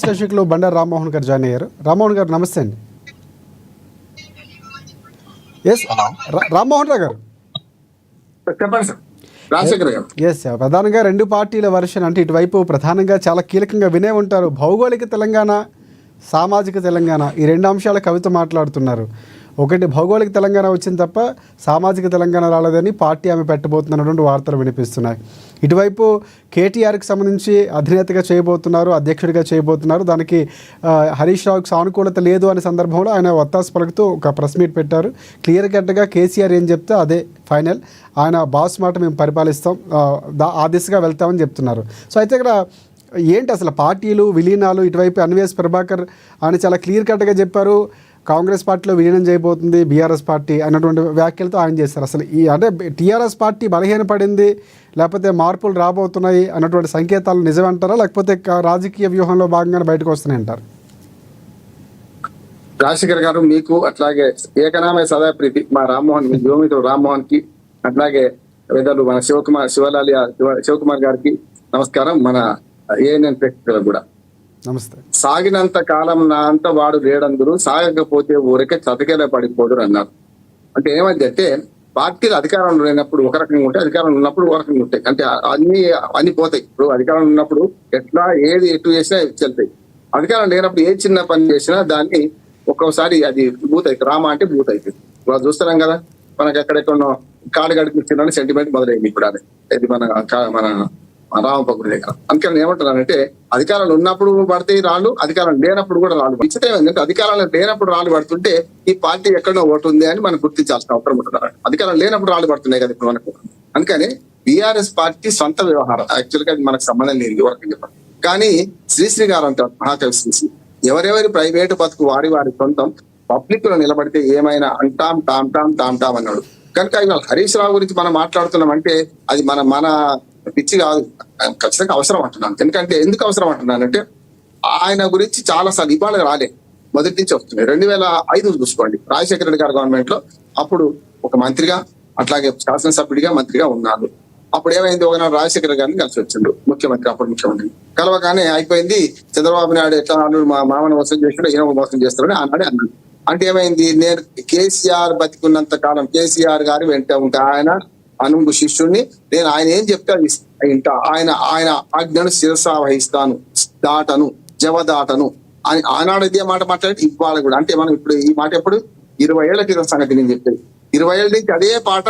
విశ్లేషకులు బండారు రామ్మోహన్ గారు జాయిన్ అయ్యారు. రామ్మోహన్ గారు నమస్తే అండి. ఎస్ రామ్మోహన్ రావు గారు చెప్పండి సార్. రాజశేఖర్ గారు ఎస్ ప్రధానంగా రెండు పార్టీల వర్షన్ అంటే ఇటువైపు ప్రధానంగా చాలా కీలకంగా వినే ఉంటారు. భౌగోళిక తెలంగాణ, సామాజిక తెలంగాణ ఈ రెండు అంశాల కవిత మాట్లాడుతున్నారు. ఒకటి భౌగోళిక తెలంగాణ వచ్చింది తప్ప సామాజిక తెలంగాణ రాలేదని పార్టీ ఆమె పెట్టబోతున్నటువంటి వార్తలు వినిపిస్తున్నాయి. ఇటువైపు కేటీఆర్కి సంబంధించి అధినేతగా చేయబోతున్నారు, అధ్యక్షుడిగా చేయబోతున్నారు. దానికి హరీష్ రావుకి సానుకూలత లేదు అనే సందర్భంలో ఆయన ఒత్తాసు పలుకుతూ ఒక ప్రెస్ మీట్ పెట్టారు. క్లియర్ కట్గా కేసీఆర్ ఏం చెప్తే అదే ఫైనల్, ఆయన బాస్ మాట మేము పరిపాలిస్తాం, ఆ దిశగా వెళ్తామని చెప్తున్నారు. సో అయితే ఇక్కడ ఏంటి అసలు పార్టీలు విలీనాలు, ఇటువైపు అన్వేష్ ప్రభాకర్ ఆయన చాలా క్లియర్ కట్గా చెప్పారు కాంగ్రెస్ పార్టీలో విలీనం చేయబోతుంది బీఆర్ఎస్ పార్టీ అన్నటువంటి వ్యాఖ్యలతో ఆయన చేస్తారు. అసలు ఈ అంటే టీఆర్ఎస్ పార్టీ బలహీనపడింది లేకపోతే మార్పులు రాబోతున్నాయి అన్నటువంటి సంకేతాలు నిజమంటారా, లేకపోతే రాజకీయ వ్యూహంలో భాగంగానే బయటకు వస్తున్నాయి అంటారు? రాజశేఖర్ గారు మీకు అట్లాగే ఏకనామే సదా ప్రీతి మా రామ్మోహన్, మీ యువమిత్రుడు రామ్మోహన్ కి, అట్లాగే వేదాలు మన శివకుమార్ గారికి నమస్కారం. మన ఏఎన్ఎన్ ప్రేక్షకులకు కూడా నమస్తే. సాగినంత కాలం నా అంత వాడు లేడందరూ, సాగకపోతే ఊరికే చతికేలా పడిపోదురు అన్నారు. అంటే ఏమైందంటే పార్టీలు అధికారంలో లేనప్పుడు ఒక రకంగా ఉంటాయి, అధికారంలో ఉన్నప్పుడు ఒక రకంగా ఉంటాయి. అంటే అన్ని పోతాయి. ఇప్పుడు అధికారంలో ఉన్నప్పుడు ఎట్లా ఏది ఎటు చేసినా చెల్తాయి. అధికారం లేనప్పుడు ఏ చిన్న పని చేసినా దాన్ని ఒక్కోసారి అది బూత్ అవుతుంది. రామ అంటే బూత్ అవుతుంది. వాళ్ళు చూస్తున్నాం కదా, మనకి ఎక్కడెక్కడో కాడు గడిపించిన సెంటిమెంట్ మొదలైంది. ఇప్పుడు అది మన రామపగుడి దగ్గర. అందుకని నేను ఏమంటున్నానంటే అధికారంలో ఉన్నప్పుడు పడతాయి రాళ్ళు, అధికారం లేనప్పుడు కూడా రాళ్ళు. విచిత్రం ఏంటంటే అధికారంలో లేనప్పుడు రాళ్ళు పడుతుంటే ఈ పార్టీ ఎక్కడో ఓటు ఉంది అని మనం గుర్తించాల్సిన అవసరం ఉంటున్నారు. అధికారం లేనప్పుడు రాళ్ళు పడుతున్నాయి కదా ఇప్పుడు మనకు. అందుకని బీఆర్ఎస్ పార్టీ సొంత వ్యవహారం, యాక్చువల్ గా అది మనకు సంబంధం లేదు వరకు చెప్పాలి. కానీ శ్రీశ్రీ గారు అంటారు, మహాకవి శ్రీశ్రీ, ఎవరెవరి ప్రైవేటు బతుకు వారి వారి సొంతం, పబ్లిక్ లో నిలబడితే ఏమైనా అంటాం టామ్ టామ్ టామ్ టామ్ అన్నాడు. కనుక ఇవాళ హరీష్ రావు గురించి మనం మాట్లాడుతున్నాం అంటే అది మన పిచ్చి కాదు, ఖచ్చితంగా అవసరం అంటున్నాను. ఎందుకంటే ఎందుకు అవసరం అంటున్నానంటే ఆయన గురించి చాలా సార్లు ఇవాళ రాలే, మొదటి నుంచి వస్తున్నాయి. 2005 చూసుకోండి, రాజశేఖర రెడ్డి గారి గవర్నమెంట్ లో అప్పుడు ఒక మంత్రిగా అట్లాగే శాసనసభ్యుడిగా మంత్రిగా ఉన్నారు. అప్పుడు ఏమైంది, ఒకనాడు రాజశేఖర గారిని కలిసి వచ్చిండు ముఖ్యమంత్రి, అప్పుడు ముఖ్యమంత్రి. కలవగానే అయిపోయింది, చంద్రబాబు నాయుడు ఎట్లా మా మామను మోసం చేసాడు, ఈయన మోసం చేస్తాడని ఆనాడే అన్నాడు. అంటే ఏమైంది, నేను కేసీఆర్ బతికున్నంత కాలం కేసీఆర్ గారి వెంట ఉంటే ఆయన అనుంగు శిష్యుడిని, నేను ఆయన ఏం చెప్తే ఇంట ఆయన ఆజ్ఞను శిరసా వహిస్తాను, దాటను జవదాటను అని ఆనాడు ఇదే మాట మాట్లాడి ఇవాళ కూడా. అంటే మనం ఇప్పుడు ఈ మాట ఎప్పుడు 20 ఏళ్ల క్రితం సంగతి నేను చెప్పేది. 20 ఏళ్ళ నుంచి అదే పాట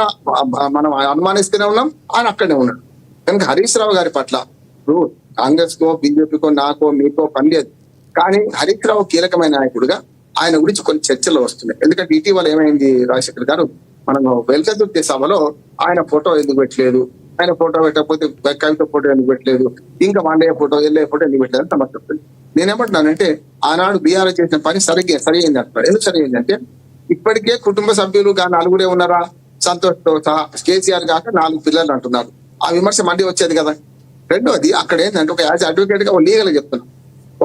మనం అనుమానిస్తూనే ఉన్నాం, ఆయన అక్కడనే ఉన్నాడు. కనుక హరీష్ రావు గారి పట్ల ఇప్పుడు కాంగ్రెస్ కో బీజేపీకో నాకో మీకో పని లేదు, కానీ హరీష్ రావు కీలకమైన నాయకుడిగా ఆయన గురించి కొన్ని చర్చలు వస్తున్నాయి. ఎందుకంటే ఇటీవల ఏమైంది, రాజశేఖర్ గారు మనం వెల్కదుర్తి సభలో ఆయన ఫోటో ఎందుకు పెట్టలేదు, ఆయన ఫోటో పెట్టకపోతే కవిత ఫోటో ఎందుకు పెట్టలేదు, ఇంకా మండయ్య ఫోటో ఎల్లయ్య ఫోటో ఎందుకు పెట్టలేదు అని సమస్య వస్తుంది. నేనేమంటున్నానంటే ఆనాడు బీఆర్ఎస్ చేసిన పని సరైంది అంటున్నారు. ఎందుకు సరైంది అంటే ఇప్పటికే కుటుంబ సభ్యులు నలుగురే ఉన్నారా, సంతోష్తో సహా కేసీఆర్ కాక 4 పిల్లలు అంటున్నారు. ఆ విమర్శ మళ్ళీ వచ్చేది కదా. రెండోది అక్కడ ఏంటంటే ఒక యాజ్ అడ్వకేట్ గా లీగల్ గా చెప్తున్నాం,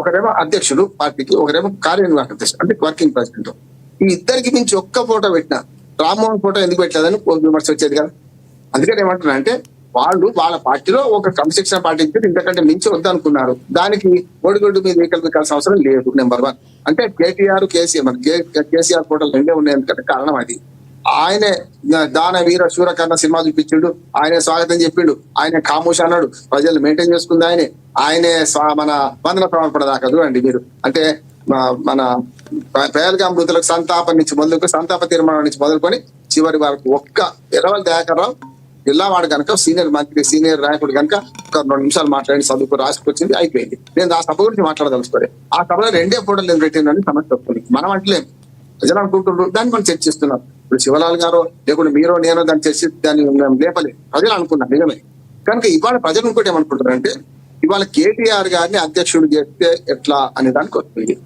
ఒకరేమో అధ్యక్షుడు పార్టీకి, ఒకరేమో కార్యనిర్వాహక అధ్యక్షుడు అంటే వర్కింగ్ ప్రెసిడెంట్. ఈ ఇద్దరికి మించి ఒక్క ఫోటో పెట్టినా రామ్మోహన్ ఫోటో ఎందుకు పెట్టలేదని విమర్శ వచ్చేది కదా. అందుకని ఏమంటున్నా అంటే వాళ్ళు వాళ్ళ పార్టీలో ఒక క్రమశిక్షణ పాటించి ఇంతకంటే మించి వద్దనుకున్నారు. దానికి ఒడిగొడ్డు మీద ఏకల్పించాల్సిన అవసరం లేదు. నెంబర్ 1 అంటే కేసీఆర్ ఫోటోలు రెండే ఉన్నాయి. ఎందుకంటే కారణం అది ఆయనే దాన వీర శూరకర్ణ సినిమా చూపించిండు, ఆయనే స్వాగతం చెప్పిండు, ఆయనే ఖామోష్ అన్నాడు, ప్రజలు మెయింటైన్ చేసుకుంది ఆయనే మన వందన ప్రమాణపడదాకా చూడండి మీరు. అంటే మన పేదగా మృతులకు సంతాపం నుంచి సంతాప తీర్మానం నుంచి మొదలుకొని చివరి వరకు ఒక్క ఎర్రవల్లి దయాకర్ రావు జిల్లావాడు కనుక సీనియర్ మంత్రి సీనియర్ నాయకుడు కనుక ఒక 2 నిమిషాలు మాట్లాడి చదువుకు రాసుకొచ్చింది, అయిపోయింది. నేను ఆ సభ గురించి మాట్లాడదలుచుకోలేదు. ఆ సభలో 2 ఫోటోలు నేను పెట్టిందని సమస్య వస్తుంది. మనం అంటలేం, ప్రజలు అనుకుంటున్నారు, దాన్ని మనం చర్చిస్తున్నాం. ఇప్పుడు శివలాల్ గారో లేకుండా మీరో నేనో దాన్ని చర్చి దాన్ని లేపలేదు, ప్రజలు అనుకున్నారు నిజమే. కనుక ఇవాళ ప్రజలు ఇంకోటి ఏమనుకుంటారంటే ఇవాళ కేటీఆర్ గారిని అధ్యక్షుడు చేస్తే ఎట్లా అనే దానికి వస్తుంది.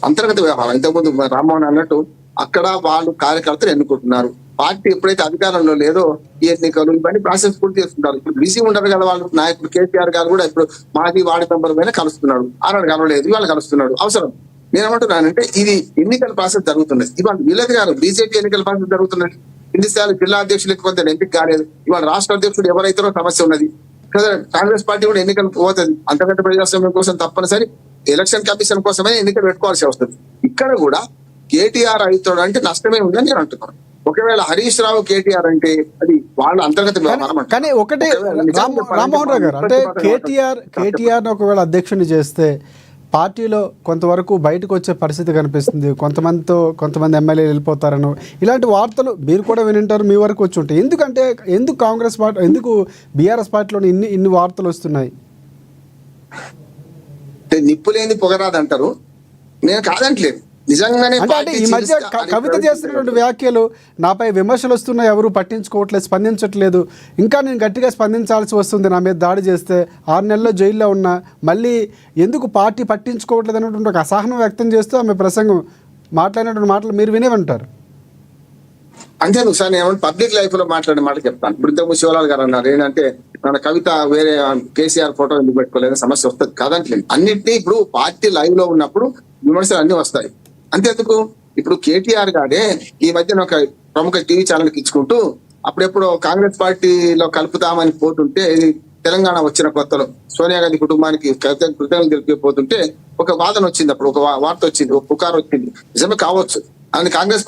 అంతర్గత వ్యవహారం. ఇంతకుముందు రామ్మోహన్ అన్నట్టు అక్కడ వాళ్ళు కార్యకర్తలు ఎన్నుకుంటున్నారు. పార్టీ ఎప్పుడైతే అధికారంలో లేదో ఈ ఎన్నికలు ఇవన్నీ ప్రాసెస్ పూర్తి చేస్తుంటారు. ఇప్పుడు బిజీ ఉంటారు కదా వాళ్ళు నాయకుడు. కేసీఆర్ గారు కూడా ఇప్పుడు మాజీ వార్డు మెంబర్ పైన కలుస్తున్నాడు, ఆనాడు కలవలేదు, ఇవాళ కలుస్తున్నాడు. అవసరం. నేనేమంటున్నానంటే ఇది ఎన్నికల ప్రాసెస్ జరుగుతున్నది. ఇవాళ వీళ్ళది కాదు, బీజేపీ ఎన్నికల ప్రాసెస్ జరుగుతున్నది. ఇన్నిసార్లు జిల్లా అధ్యక్షులు ఎక్కువ ఎంపిక కాలేదు. ఇవాళ రాష్ట్ర అధ్యక్షుడు ఎవరైతారో సమస్య ఉన్నది కదా. కాంగ్రెస్ పార్టీ కూడా ఎన్నికలు పోతుంది. అంతకంటే ప్రజాస్వామ్యం కోసం తప్పనిసరి ఎలక్షన్ కమిషన్ కోసమే ఎన్నికలు పెట్టుకోవాల్సి వస్తుంది. ఇక్కడ కూడా కేటీఆర్ అవుతాడు అంటే నష్టమే ఉందని నేను అంటున్నాను. ఒకవేళ హరీష్ రావు కేటీఆర్ అంటే అది వాళ్ళ అంతర్గత వ్యవహారం అంటారు. కానీ ఒకటే రామ్మోహన్ రావు గారు అంటే కేటీఆర్ ఒకవేళ అధ్యక్షుని చేస్తే పార్టీలో కొంతవరకు బయటకు వచ్చే పరిస్థితి కనిపిస్తుంది. కొంతమంది ఎమ్మెల్యేలు వెళ్ళిపోతారను ఇలాంటి వార్తలు మీరు కూడా వినింటారు, మీ వరకు వచ్చి ఉంటాయి. ఎందుకు కాంగ్రెస్ పార్టీ, ఎందుకు బీఆర్ఎస్ పార్టీలో ఇన్ని వార్తలు వస్తున్నాయి? అంటే నిప్పు లేని పొగరాదంటారు, నేను కాదంటలేదు. నిజంగానే అంటే ఈ మధ్య కవిత చేస్తున్నటువంటి వ్యాఖ్యలు, నాపై విమర్శలు వస్తున్నాయి, ఎవరు పట్టించుకోవట్లేదు, స్పందించట్లేదు, ఇంకా నేను గట్టిగా స్పందించాల్సి వస్తుంది, నా మీద దాడి చేస్తే 6 నెలల్లో జైల్లో ఉన్నా, మళ్ళీ ఎందుకు పార్టీ పట్టించుకోవట్లేదు అనేటువంటి ఒక అసహనం వ్యక్తం చేస్తూ ఆమె ప్రసంగం మాట్లాడినటువంటి మాటలు మీరు వినే ఉంటారు. అంటే నువ్వు సార్ నేను పబ్లిక్ లైఫ్ లో మాట్లాడే మాట చెప్తాను. ఇప్పుడు ఇంతకు శివలాల్ గారు అన్నారు ఏంటంటే మన కవిత వేరే కేసీఆర్ ఫోటో ఎందుకు పెట్టుకోలేదు, సమస్య వస్తుంది కాదంటలేదు. అన్నింటినీ ఇప్పుడు పార్టీ లైవ్ లో ఉన్నప్పుడు విమర్శలు అన్ని వస్తాయి. అంతేందుకు ఇప్పుడు కేటీఆర్ గారే ఈ మధ్యన ఒక ప్రముఖ టీవీ ఛానల్కి ఇచ్చుకుంటూ అప్పుడెప్పుడు కాంగ్రెస్ పార్టీలో కలుపుతామని పోతుంటే, తెలంగాణ వచ్చిన కొత్తలో సోనియా గాంధీ కుటుంబానికి కృతజ్ఞతలు తెలిపిపోతుంటే ఒక వాదన వచ్చింది, అప్పుడు ఒక వార్త వచ్చింది, ఒక పుకారు వచ్చింది. నిజమే కావచ్చు అని కాంగ్రెస్